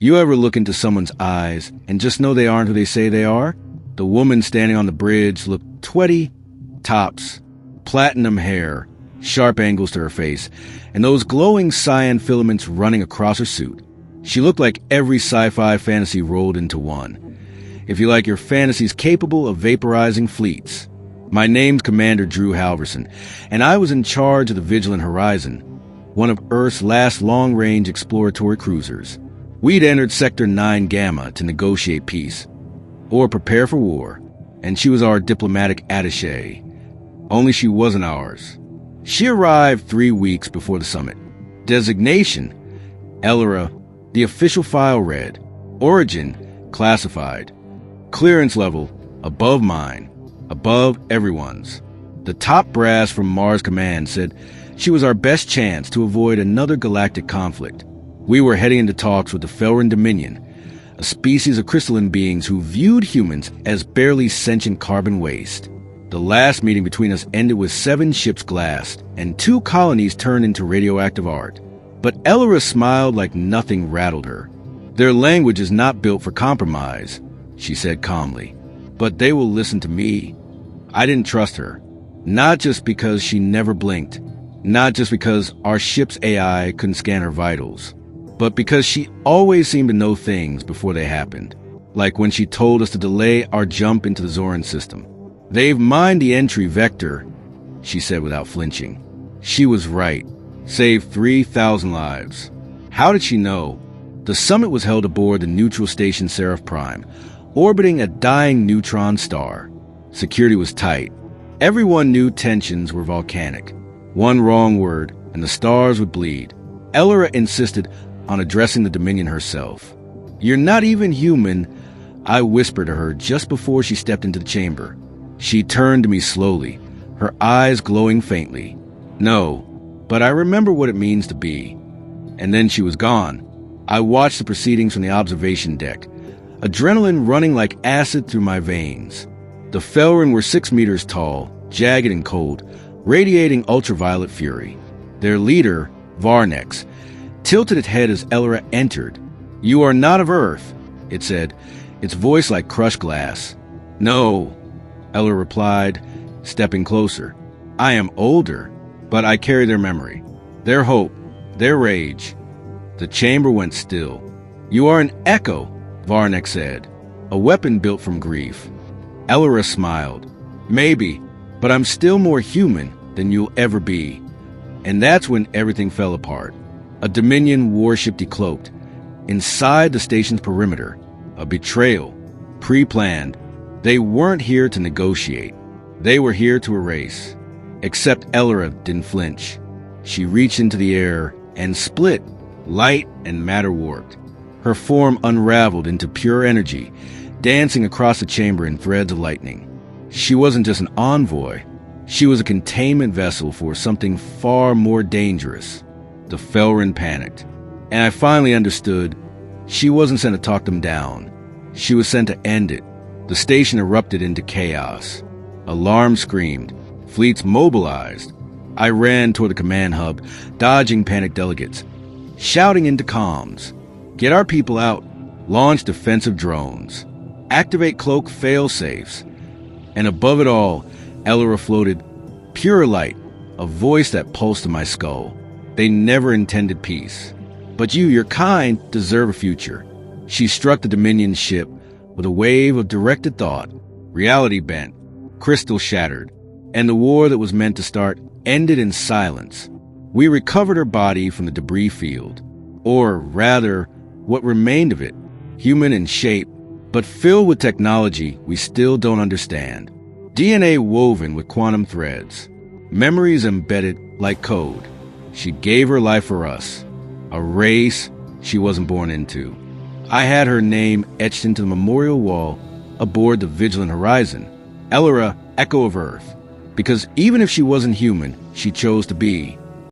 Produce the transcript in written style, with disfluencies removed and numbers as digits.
You ever look into someone's eyes and just know they aren't who they say they are? The woman standing on the bridge looked sweaty, tops, platinum hair, sharp angles to her face, and those glowing cyan filaments running across her suit. She looked like every sci-fi fantasy rolled into one. If you like your fantasies capable of vaporizing fleets. My name's Commander Drew Halverson, and I was in charge of the Vigilant Horizon, one of Earth's last long-range exploratory cruisers. We'd entered Sector 9 Gamma to negotiate peace, or prepare for war, and she was our diplomatic attaché. Only she wasn't ours. She arrived 3 weeks before the summit. Designation, Elyra. The official file read, origin, classified. Clearance level, above mine, above everyone's. The top brass from Mars Command said she was our best chance to avoid another galactic conflict. We were heading into talks with the Felrin Dominion, a species of crystalline beings who viewed humans as barely sentient carbon waste. The last meeting between us ended with 7 ships glassed and 2 colonies turned into radioactive art. But Elyra smiled like nothing rattled her. Their language is not built for compromise, she said calmly. But they will listen to me. I didn't trust her. Not just because she never blinked. Not just because our ship's AI couldn't scan her vitals. But because she always seemed to know things before they happened. Like when she told us to delay our jump into the Zoran system. They've mined the entry vector, she said without flinching. She was right. Saved 3,000 lives. How did she know? The summit was held aboard the neutral station Seraph Prime, orbiting a dying neutron star. Security was tight. Everyone knew tensions were volcanic. One wrong word, and the stars would bleed. Elyra insisted on addressing the Dominion herself. You're not even human, I whispered to her just before she stepped into the chamber. She turned to me slowly, her eyes glowing faintly. No. But I remember what it means to be. And then she was gone. I watched the proceedings from the observation deck, adrenaline running like acid through my veins. The Felrin were 6 meters tall, jagged and cold, radiating ultraviolet fury. Their leader, Varnex, tilted its head as Elyra entered. You are not of Earth, it said, its voice like crushed glass. No, Elyra replied, stepping closer. I am older. But I carry their memory, their hope, their rage. The chamber went still. You are an echo, Varnex said, a weapon built from grief. Elyra smiled. Maybe, but I'm still more human than you'll ever be. And that's when everything fell apart. A Dominion warship decloaked. Inside the station's perimeter, a betrayal, pre-planned. They weren't here to negotiate. They were here to erase. Except Elyra didn't flinch. She reached into the air and split, light and matter warped. Her form unraveled into pure energy, dancing across the chamber in threads of lightning. She wasn't just an envoy. She was a containment vessel for something far more dangerous. The Felrin panicked. And I finally understood she wasn't sent to talk them down. She was sent to end it. The station erupted into chaos. Alarms screamed. Fleets mobilized. I ran toward the command hub, dodging panicked delegates, shouting into comms. Get our people out. Launch defensive drones. Activate cloak fail-safes. And above it all, Elyra floated, pure light, a voice that pulsed in my skull. They never intended peace. But you, your kind, deserve a future. She struck the Dominion ship with a wave of directed thought. Reality bent, crystal shattered. And the war that was meant to start ended in silence. We recovered her body from the debris field, or rather, what remained of it, human in shape, but filled with technology we still don't understand. DNA woven with quantum threads, memories embedded like code. She gave her life for us, a race she wasn't born into. I had her name etched into the memorial wall aboard the Vigilant Horizon, Elyra, Echo of Earth. Because even if she wasn't human, she chose to be.